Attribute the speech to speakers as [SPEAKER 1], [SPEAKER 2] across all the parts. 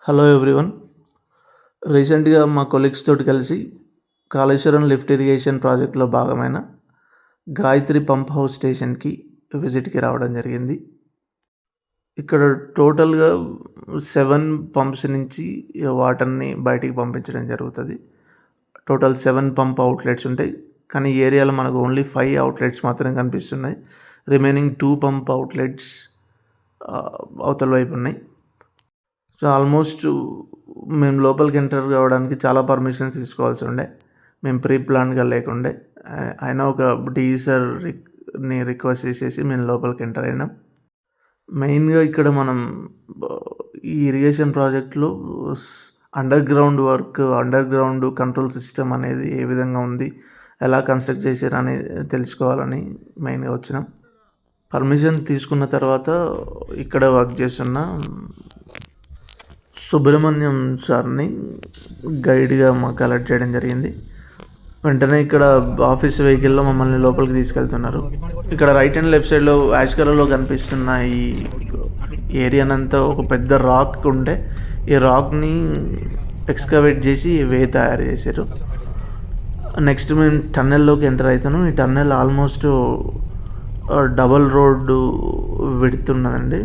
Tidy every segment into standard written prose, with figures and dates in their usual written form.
[SPEAKER 1] Hello everyone. రీసెంట్గా మా colleagues తోటి కలిసి కాళేశ్వరం లిఫ్ట్ ఇరిగేషన్ ప్రాజెక్ట్లో భాగమైన గాయత్రి పంప్ హౌస్ స్టేషన్కి విజిట్కి రావడం జరిగింది. ఇక్కడ టోటల్గా 7 పంప్స్ నుంచి వాటర్ని బయటికి పంపించడం జరుగుతుంది. టోటల్ 7 పంప్ అవుట్లెట్స్ ఉంటాయి, కానీ ఈ ఏరియాలో మనకు ఓన్లీ 5 అవుట్లెట్స్ మాత్రమే కనిపిస్తున్నాయి. రిమైనింగ్ 2 పంప్ అవుట్లెట్స్ అవతల వైపు ఉన్నాయి. సో ఆల్మోస్ట్ మేము లోపలికి ఎంటర్ కావడానికి చాలా పర్మిషన్స్ తీసుకోవాల్సి ఉండే. మేము ప్రీ ప్లాన్గా లేకుండే. అయినా ఒక డిఈ సార్ని రిక్వెస్ట్ చేసేసి మేము లోపలికి ఎంటర్ అయినాం. మెయిన్గా ఇక్కడ మనం ఈ ఇరిగేషన్ ప్రాజెక్ట్లో అండర్ గ్రౌండ్ కంట్రోల్ సిస్టమ్ అనేది ఏ విధంగా ఉంది, ఎలా కన్స్ట్రక్ట్ చేశారు అనేది తెలుసుకోవాలని మెయిన్గా వచ్చినాం. పర్మిషన్ తీసుకున్న తర్వాత ఇక్కడ వర్క్ చేస్తున్న సుబ్రహ్మణ్యం సార్ని గైడ్గా మాకు అలర్ట్ చేయడం జరిగింది. వెంటనే ఇక్కడ ఆఫీస్ వెహికల్లో మమ్మల్ని లోపలికి తీసుకెళ్తున్నారు. ఇక్కడ రైట్ అండ్ లెఫ్ట్ సైడ్లో యాష్ కలర్లో కనిపిస్తున్న ఈ ఏరియానంతా ఒక పెద్ద రాక్ ఉంటే ఈ రాక్ని ఎక్స్కవేట్ చేసి వే తయారు చేశారు. నెక్స్ట్ మేము టన్నెల్లోకి ఎంటర్ అవుతాను. ఈ tunnel almost double road width ఉన్నదండి.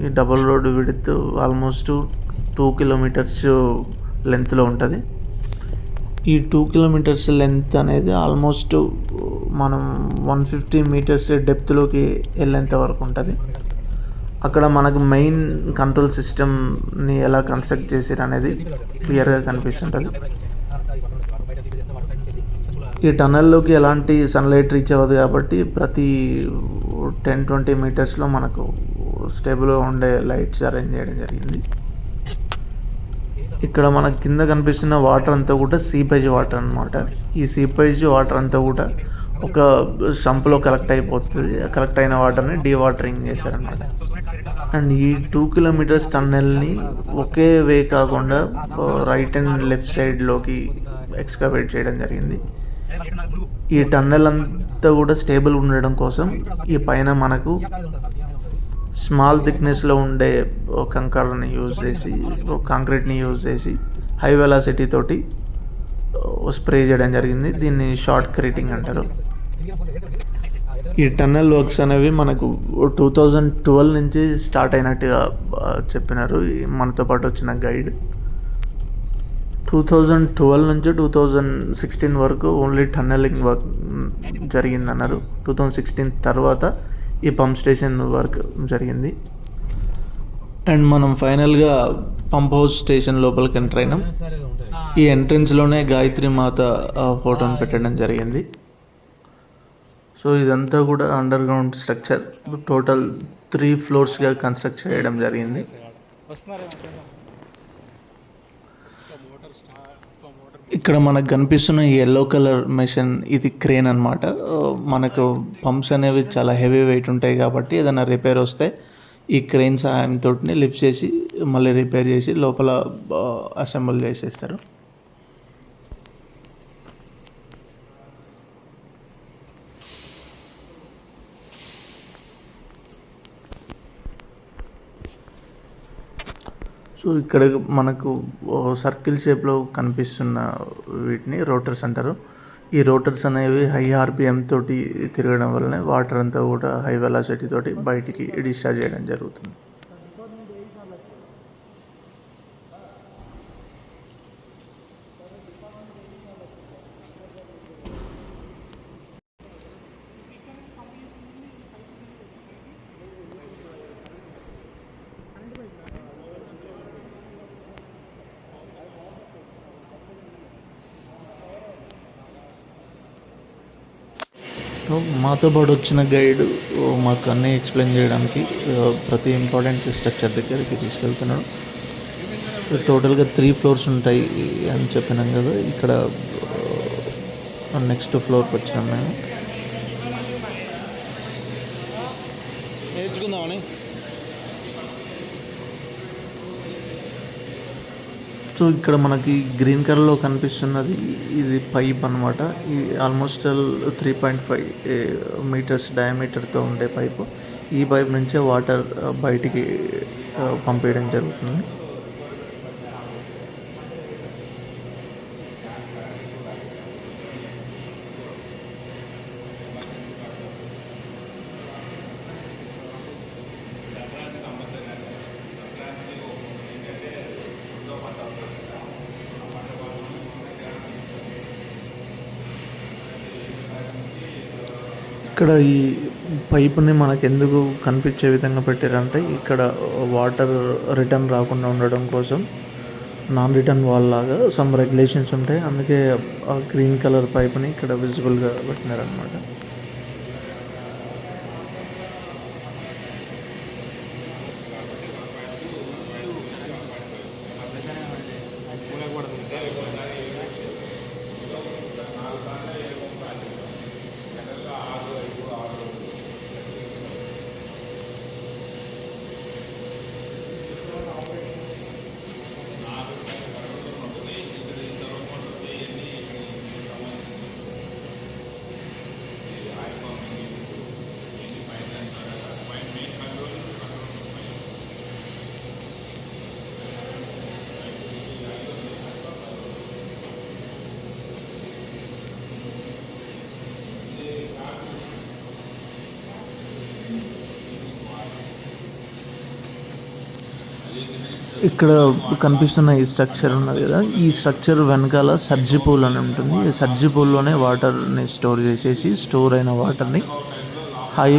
[SPEAKER 1] ఈ double road width almost 2 kilometers లెంత్లో ఉంటుంది. ఈ 2 కిలోమీటర్స్ లెంత్ అనేది ఆల్మోస్ట్ మనం 150 మీటర్స్ డెప్త్లోకి వెళ్ళేంత వరకు ఉంటుంది. అక్కడ మనకు మెయిన్ కంట్రోల్ సిస్టమ్ని ఎలా కన్స్ట్రక్ట్ చేశారు అనేది క్లియర్గా కనిపిస్తుంటుంది. ఈ టన్నెల్లోకి ఎలాంటి సన్లైట్ రీచ్ అవ్వదు కాబట్టి ప్రతి 10-20 మీటర్స్లో మనకు స్టేబుల్గా ఉండే లైట్స్ అరేంజ్ చేయడం జరిగింది. ఇక్కడ మనకు కింద కనిపిస్తున్న వాటర్ అంతా కూడా సీపేజ్ వాటర్ అనమాట. ఈ సీపేజ్ వాటర్ అంతా కూడా ఒక సంపులో కలెక్ట్ అయిపోతుంది. కలెక్ట్ అయిన వాటర్ని డీవాటరింగ్ చేశారనమాట. అండ్ ఈ 2 కిలోమీటర్స్ టన్నెల్ని ఒకే వే కాకుండా రైట్ అండ్ లెఫ్ట్ సైడ్లోకి ఎక్స్కవేట్ చేయడం జరిగింది. ఈ టన్నెల్ అంతా కూడా స్టేబుల్ ఉండడం కోసం ఈ పైన మనకు స్మాల్ థిక్నెస్లో ఉండే కంకర్ని యూజ్ చేసి, కాంక్రీట్ని యూజ్ చేసి హై వెలాసిటీ తోటి స్ప్రే చేయడం జరిగింది. దీన్ని షార్ట్ క్రీటింగ్ అంటారు. ఈ టన్నెల్ వర్క్స్ అనేవి మనకు 2012 నుంచి స్టార్ట్ అయినట్టుగా చెప్పినారు మనతో పాటు వచ్చిన గైడ్. 2012 నుంచి 2016 వరకు ఓన్లీ టన్నెలింగ్ వర్క్ జరిగిందన్నారు. 2016 తర్వాత ఈ పంప్ స్టేషన్ వర్క్ జరిగింది. అండ్ మనం ఫైనల్గా పంప్ హౌస్ స్టేషన్ లోపలికి ఎంటర్ అయినాం. ఈ ఎంట్రన్స్లోనే గాయత్రి మాత ఫోటోని పెట్టడం జరిగింది. సో ఇదంతా కూడా అండర్ గ్రౌండ్ స్ట్రక్చర్. టోటల్ 3 ఫ్లోర్స్గా కన్స్ట్రక్ట్ చేయడం జరిగింది. ఇక్కడ మనకు కనిపిస్తున్న ఈ ఎల్లో కలర్ మెషిన్ ఇది క్రేన్ అనమాట. మనకు పంప్స్ అనేవి చాలా హెవీ వెయిట్ ఉంటాయి కాబట్టి ఏదైనా రిపేర్ వస్తే ఈ క్రేన్ సహాయంతో లిఫ్ట్ చేసి మళ్ళీ రిపేర్ చేసి లోపల అసెంబుల్ చేసేస్తారు. సో ఇక్కడ మనకు సర్కిల్ షేప్లో కనిపిస్తున్న వీటిని రోటర్స్ అంటారు. ఈ రోటర్స్ అనేవి హై ఆర్పిఎం తోటి తిరగడం వల్లనే వాటర్ అంతా కూడా హై వెలాసిటీ తోటి బయటికి డిశ్చార్జ్ చేయడం జరుగుతుంది. మాతో పాటు వచ్చిన గైడ్ మాకు అన్నీ ఎక్స్ప్లెయిన్ చేయడానికి ప్రతి ఇంపార్టెంట్ స్ట్రక్చర్ దగ్గరికి తీసుకెళ్తున్నాడు. టోటల్గా 3 ఫ్లోర్స్ ఉంటాయి అని చెప్పినాం కదా. ఇక్కడ నెక్స్ట్ ఫ్లోర్కి వచ్చినాం మేము. నేర్చుకుందామని. సో ఇక్కడ మనకి గ్రీన్ కలర్లో కనిపిస్తున్నది ఇది పైప్ అనమాట. ఇది ఆల్మోస్ట్ 3.5 మీటర్స్ డయామీటర్తో ఉండే పైపు. ఈ పైప్ నుంచే వాటర్ బయటికి పంపేయడం జరుగుతుంది. ఇక్కడ ఈ పైపుని మనకెందుకు కనిపించే విధంగా పెట్టారంటే ఇక్కడ వాటర్ రిటర్న్ రాకుండా ఉండడం కోసం నాన్ రిటర్న్ వాల్ లాగా సమ్ రెగ్యులేషన్స్ ఉంటాయి. అందుకే ఆ గ్రీన్ కలర్ పైప్ని ఇక్కడ విజిబుల్గా పెట్టినారనమాట. ఇక్కడ కనిపిస్తున్న ఈ స్ట్రక్చర్ ఉన్నది కదా, ఈ స్ట్రక్చర్ వెనకాల సర్జీ పూల్ అని ఉంటుంది. ఈ సర్జీ పూల్లోనే వాటర్ని స్టోర్ చేసేసి స్టోర్ అయిన వాటర్ని హై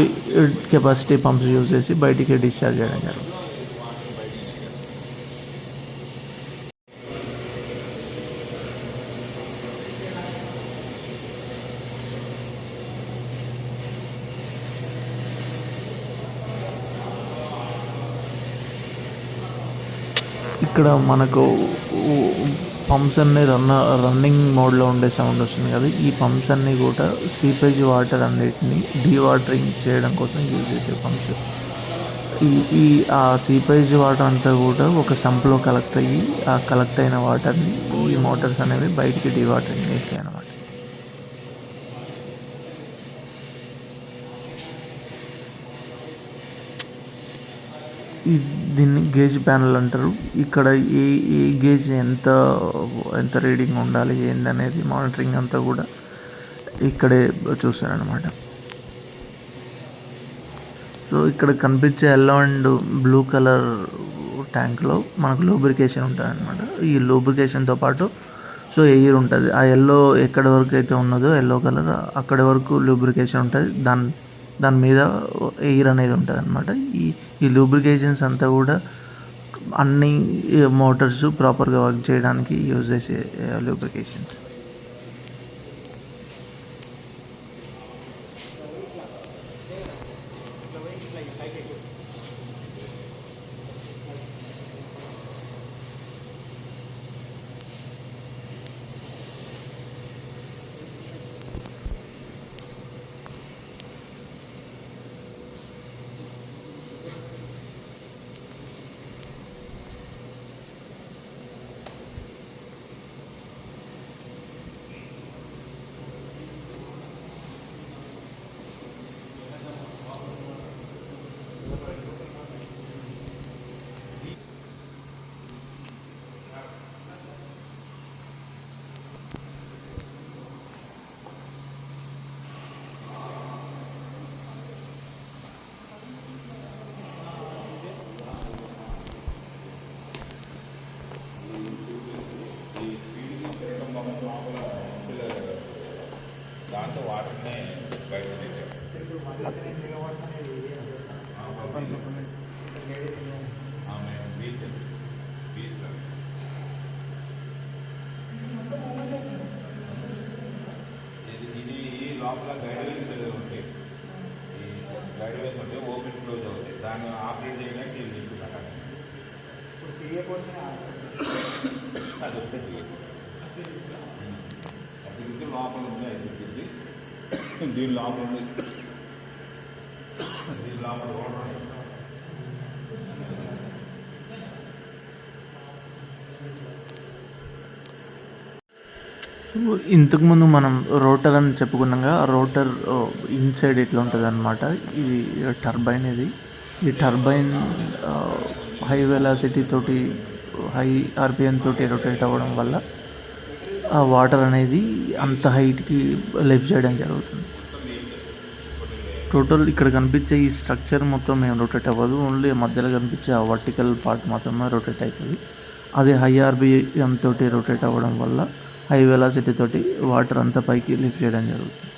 [SPEAKER 1] కెపాసిటీ పంప్స్ యూజ్ చేసి బయటికి డిశ్చార్జ్ చేయడం జరుగుతుంది. ఇక్కడ మనకు పంప్స్ అన్నీ రన్నింగ్ మోడ్లో ఉండే సౌండ్ వస్తుంది కదా, ఈ పంప్స్ అన్నీ కూడా సీపేజ్ వాటర్ అన్నిటిని డీవాటరింగ్ చేయడం కోసం యూజ్ చేసే పంప్స్. ఈ ఆ సీపేజ్ వాటర్ అంతా కూడా ఒక సంప్లో కలెక్ట్ అయ్యి ఆ కలెక్ట్ అయిన వాటర్ని ఈ మోటార్స్ అనేవి బయటికి డీవాటరింగ్ చేస్తాయి అన్నమాట. దీన్ని గేజ్ ప్యానల్ అంటారు. ఇక్కడ ఏ గేజ్ ఎంత రీడింగ్ ఉండాలి ఏందనేది మానిటరింగ్ అంతా కూడా ఇక్కడే చూస్తారనమాట. సో ఇక్కడ కనిపించే ఎల్లో అండ్ బ్లూ కలర్ ట్యాంక్లో మనకు లూబ్రికేషన్ ఉంటుంది అనమాట. ఈ లూబ్రికేషన్తో పాటు సో ఎయిర్ ఉంటుంది. ఆ ఎల్లో ఎక్కడి వరకు అయితే ఉన్నదో ఎల్లో కలర్ అక్కడి వరకు లూబ్రికేషన్ ఉంటుంది. దాని మీద ఎయిర్ అనేది ఉంటుంది అనమాట. ఈ లూబ్రికేషన్స్ అంతా కూడా అన్ని మోటార్స్ ప్రాపర్గా వర్క్ చేయడానికి యూజ్ చేసే లూబ్రికేషన్స్.
[SPEAKER 2] దాంతో వాటర్నే బయట ఇది లోపల గైడ్లైన్స్ ఉంటాయి. ఈ గైడ్లైన్స్ ఉంటే ఓపెన్ క్లోజ్ అవుతాయి. దాన్ని ఆపరేట్ చేయడానికి ఇది తీసుకున్నాను. అది వస్తే అది లోపల ఉంది. అది దీని లోపల ఉంది. దీని లోపల
[SPEAKER 1] ఇంతకుముందు మనం రోటర్ అని చెప్పుకున్నాగా, ఆ రోటర్ ఇన్సైడ్ ఇట్లా ఉంటుంది అనమాట. ఇది టర్బైన్. ఈ టర్బైన్ హై వెలాసిటీ తోటి హై ఆర్పిఎం తోటి రొటేట్ అవ్వడం వల్ల ఆ వాటర్ అనేది అంత హైట్కి లిఫ్ట్ చేయడం జరుగుతుంది. టోటల్ ఇక్కడ కనిపించే ఈ స్ట్రక్చర్ మొత్తం ఏం రొటేట్ అవ్వదు. ఓన్లీ మధ్యలో కనిపించే ఆ వర్టికల్ పార్ట్ మాత్రమే రొటేట్ అవుతుంది. అది హై ఆర్పిఎం తోటి రొటేట్ అవ్వడం వల్ల హై వెలాసిటీ తోటి వాటర్ అంతా పైకి లిఫ్ట్ చేయడం జరుగుతుంది.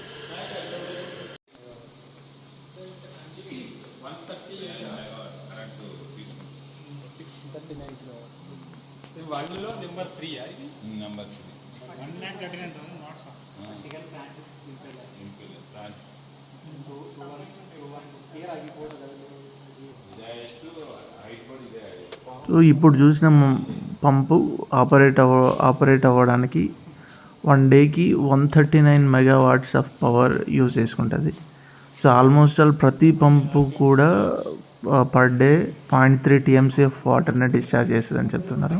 [SPEAKER 3] వన్లో నెంబర్ 3 ఇది
[SPEAKER 2] number
[SPEAKER 4] 1,39,000 knots.
[SPEAKER 3] Vertical Francis
[SPEAKER 2] imperial Francis
[SPEAKER 3] 250 ఆగిపోతుంది కదా.
[SPEAKER 2] ఇదే హైట్ కూడా ఇదే
[SPEAKER 1] సో ఇప్పుడు చూసిన పంపు ఆపరేట్ అవ్వడానికి 1 డేకి 139 మెగావాట్స్ ఆఫ్ పవర్ యూజ్ చేసుకుంటుంది. సో ఆల్మోస్ట్ ఆల్ ప్రతి పంపు కూడా పర్ డే 0.3 టీఎంసీ ఆఫ్ వాటర్ని డిశ్చార్జ్ చేస్తుందని చెప్తున్నారు.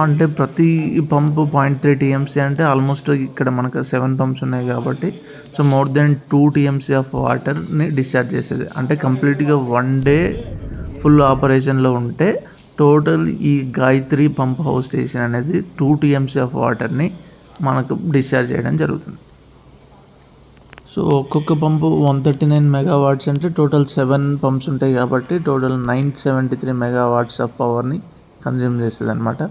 [SPEAKER 1] అంటే ప్రతి పంపు 0.3 టీఎంసీ అంటే ఆల్మోస్ట్ ఇక్కడ మనకు 7 పంప్స్ ఉన్నాయి కాబట్టి so more than 2 TMC of వాటర్ని డిశ్చార్జ్ చేసేది. అంటే కంప్లీట్గా 1 డే ఫుల్ ఆపరేషన్లో ఉంటే టోటల్ ఈ గాయత్రి పంప్ హౌస్ స్టేషన్ అనేది 2 టీఎంసీ ఆఫ్ వాటర్ని మనకు డిశ్చార్జ్ చేయడం జరుగుతుంది. సో ఒక్కొక్క పంపు 139 మెగావాట్స్ అంటే టోటల్ 7 పంప్స్ ఉంటాయి కాబట్టి టోటల్ 973 మెగావాట్స్ ఆఫ్ పవర్ని కన్జ్యూమ్ చేస్తుంది అనమాట.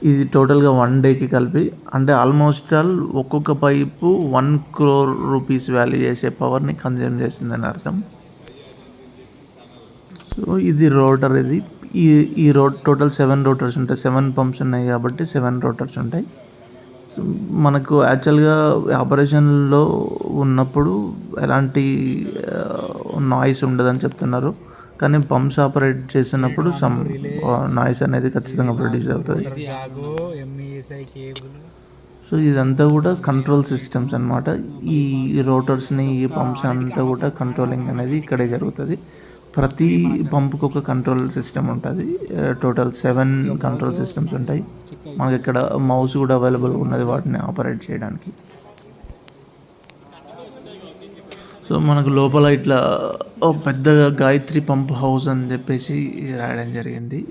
[SPEAKER 1] ఇది టోటల్గా 1 డేకి కలిపి అంటే ఆల్మోస్ట్ ఆల్ ఒక్కొక్క పైపు 1 crore రూపీస్ వాల్యూ చేసే పవర్ని కన్జ్యూమ్ చేస్తుందని అర్థం. సో ఇది రోటర్. ఈ టోటల్ 7 రోటర్స్ ఉంటాయి. 7 పంప్స్ ఉన్నాయి కాబట్టి 7 రోటర్స్ ఉంటాయి. సో మనకు యాక్చువల్గా ఆపరేషన్లో ఉన్నప్పుడు ఎలాంటి నాయిస్ ఉండదని చెప్తున్నారు. కానీ పంప్స్ ఆపరేట్ చేసినప్పుడు సమ్ నాయిస్ అనేది ఖచ్చితంగా ప్రొడ్యూస్ అవుతుంది. సో ఇదంతా కూడా కంట్రోల్ సిస్టమ్స్ అనమాట. ఈ రోటర్స్ని ఈ పంప్స్ అంతా కూడా కంట్రోలింగ్ అనేది ఇక్కడే జరుగుతుంది. ప్రతి పంపుకు ఒక కంట్రోల్ సిస్టమ్ ఉంటుంది. టోటల్ 7 కంట్రోల్ సిస్టమ్స్ ఉంటాయి. మనకి ఇక్కడ మౌస్ కూడా అవైలబుల్ ఉన్నది వాటిని ఆపరేట్ చేయడానికి. సో మనకు లోపల ఇట్లా పెద్దగా గాయత్రి పంప్ హౌస్ అని చెప్పేసి రాయడం జరిగింది.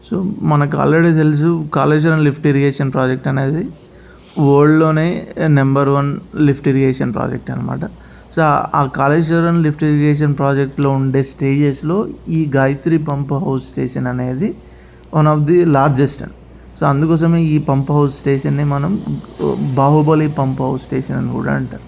[SPEAKER 1] సో మనకు ఆల్రెడీ తెలుసు కాళేశ్వరం లిఫ్ట్ ఇరిగేషన్ ప్రాజెక్ట్ అనేది వరల్డ్లోనే నెంబర్ 1 లిఫ్ట్ ఇరిగేషన్ ప్రాజెక్ట్ అనమాట. సో ఆ కాళేశ్వరం లిఫ్ట్ ఇరిగేషన్ ప్రాజెక్ట్లో ఉండే స్టేజెస్లో ఈ గాయత్రి పంప్ హౌస్ స్టేషన్ అనేది one of the largest and. So అందుకోసమే ఈ పంప్ హౌస్ స్టేషన్ని మనం బాహుబలి పంప్ హౌస్ స్టేషన్ అని కూడా అంటారు.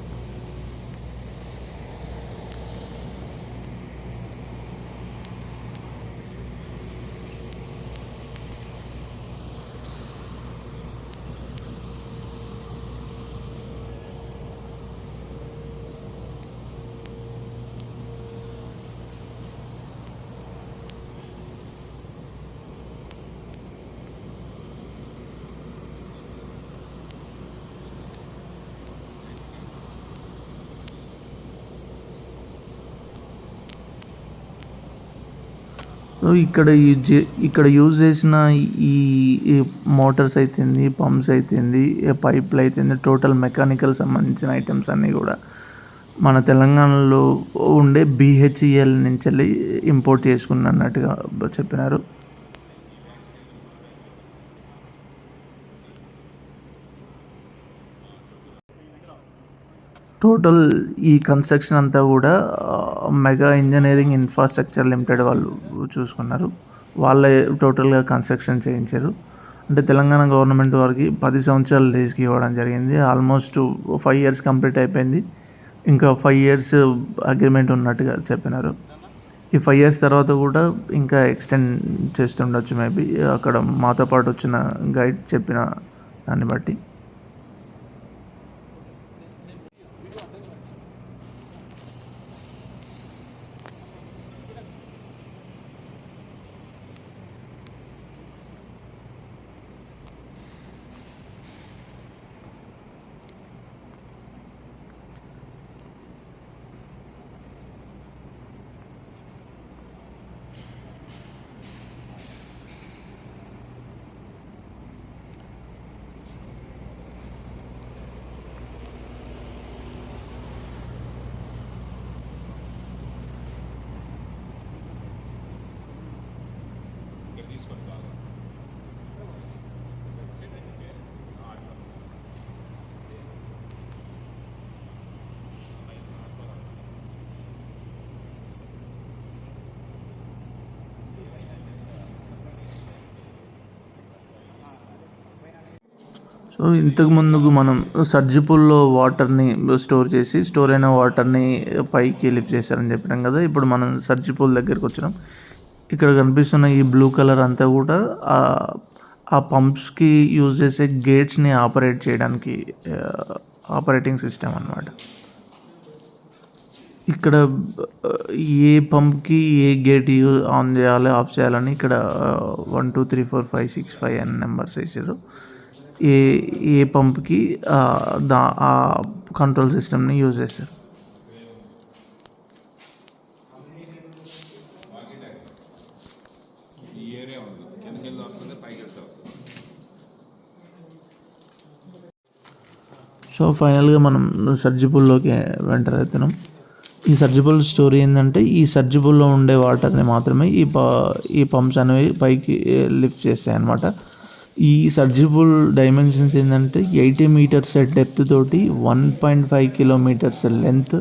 [SPEAKER 1] సో ఇక్కడ యూజ్ చేసిన ఈ మోటార్స్ అయితేంది, పంప్స్ అయితేంది, పైపులు అయితేంది, టోటల్ మెకానికల్ సంబంధించిన ఐటమ్స్ అన్నీ కూడా మన తెలంగాణలో ఉండే BHEL నుంచి వెళ్ళి ఇంపోర్ట్ చేసుకున్నట్టుగా చెప్పినారు. టోటల్ ఈ కన్స్ట్రక్షన్ అంతా కూడా మెగా ఇంజనీరింగ్ ఇన్ఫ్రాస్ట్రక్చర్ లిమిటెడ్ వాళ్ళు చూసుకున్నారు. వాళ్ళే టోటల్గా కన్స్ట్రక్షన్ చేయించారు. అంటే తెలంగాణ గవర్నమెంట్ వారికి 10 సంవత్సరాలు లీజ్కి ఇవ్వడం జరిగింది. ఆల్మోస్ట్ 5 years కంప్లీట్ అయిపోయింది. ఇంకా 5 years అగ్రిమెంట్ ఉన్నట్టుగా చెప్పినారు. ఈ 5 years తర్వాత కూడా ఇంకా ఎక్స్టెండ్ చేస్తుండొచ్చు మేబీ, అక్కడ మాతో పాటు వచ్చిన గైడ్ చెప్పిన దాన్ని బట్టి. సో ఇంతకు ముందుకు మనం సర్జిపూల్లో వాటర్ని స్టోర్ అయిన వాటర్ని పైకి లిఫ్ట్ చేశారని చెప్పినాం కదా. ఇప్పుడు మనం సర్జిపూల్ దగ్గరికి వచ్చినాం. ఇక్కడ కనిపిస్తున్న ఈ బ్లూ కలర్ అంతా కూడా ఆ పంప్స్కి యూజ్ చేసే గేట్స్ని ఆపరేట్ చేయడానికి ఆపరేటింగ్ సిస్టమ్ అన్నమాట. ఇక్కడ ఏ పంప్కి ఏ గేట్ ఆన్ చేయాలి ఆఫ్ చేయాలని ఇక్కడ 1 2 3 4 5 6 5 అని నెంబర్స్ వేసారు. ఏ పంప్కి ఆ కంట్రోల్ సిస్టమ్ని యూజ్ చేశారు.
[SPEAKER 2] ఈ ఏరియా ఉంది, కిందకి వెళ్ళి వస్తుంది, పైకి వెళ్తా వస్తుంది.
[SPEAKER 1] సో ఫైనల్గా మనం సర్జిపూల్లోకి ఎంటర్ అవుతున్నాం. ఈ సర్జిపూల్ స్టోరీ ఏంటంటే ఈ సర్జిపూల్లో ఉండే వాటర్ని మాత్రమే ఈ పంప్స్ అనేవి పైకి లిఫ్ట్ చేస్తాయి అన్నమాట. ఈ సర్జిపూల్ డైమెన్షన్స్ ఏంటంటే 80 మీటర్స్ డెప్త్ తోటి 1.5 కిలోమీటర్స్ లెంత్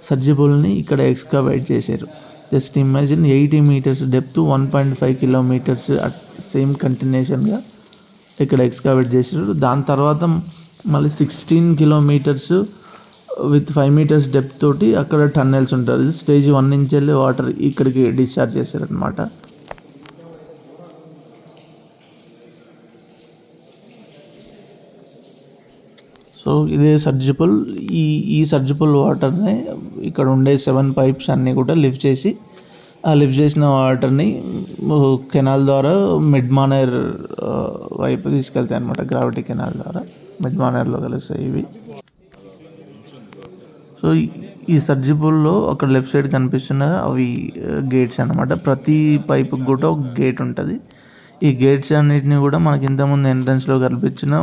[SPEAKER 1] సర్జిపూల్ని ఇక్కడ ఎక్స్కవేట్ చేశారు. Just imagine 80 metres depth 1.5 kilometres same కంటిన్యూషన్గా ఇక్కడ ఎక్స్కవేట్ చేశారు. దాని తర్వాత మళ్ళీ 16 కిలోమీటర్స్ విత్ 5 మీటర్స్ డెప్త్ తోటి అక్కడ టన్నెల్స్ ఉంటుంది. స్టేజ్ 1 నుంచి వెళ్ళి వాటర్ ఇక్కడికి డిశ్చార్జ్ చేశారనమాట. సో ఇదే సర్జిపూల్. ఈ సర్జిపూల్ వాటర్ని ఇక్కడ ఉండే 7 పైప్స్ అన్నీ కూడా లిఫ్ట్ చేసి ఆ లిఫ్ట్ చేసిన వాటర్ని కెనాల్ ద్వారా మిడ్మానేర్ వైపు తీసుకెళ్తాయి అనమాట. గ్రావిటీ కెనాల్ ద్వారా మిడ్మానేర్లో కలుస్తాయి ఇవి. సో ఈ సర్జిపూల్లో అక్కడ లెఫ్ట్ సైడ్ కనిపిస్తున్న అవి గేట్స్ అనమాట. ప్రతి పైపుకి కూడా ఒక గేట్ ఉంటుంది. ఈ గేట్స్ అన్నిటిని కూడా మనకి ఇంతకుముందు ఎంట్రన్స్లో కనిపించిన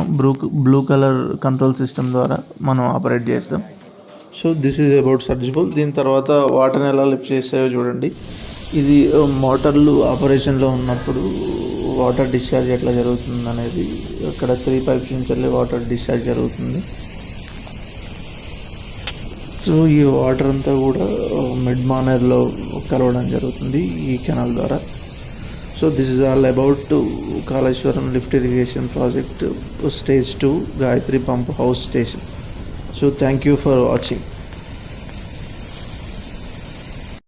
[SPEAKER 1] బ్లూ కలర్ కంట్రోల్ సిస్టమ్ ద్వారా మనం ఆపరేట్ చేస్తాం. So this is about surge pool. దీని తర్వాత వాటర్ని ఎలా లిఫ్ట్ చేస్తాయో చూడండి. ఇది మోటార్లు ఆపరేషన్లో ఉన్నప్పుడు వాటర్ డిశ్చార్జ్ ఎట్లా జరుగుతుంది అనేది అక్కడ 3 పైప్స్ నుంచి వెళ్ళి వాటర్ డిశ్చార్జ్ జరుగుతుంది. సో ఈ వాటర్ అంతా కూడా మిడ్మానేర్లో కలవడం జరుగుతుంది ఈ కెనాల్ ద్వారా. So this is all about Kaleshwaram lift irrigation project stage 2 Gayatri pump house station. So thank you for watching.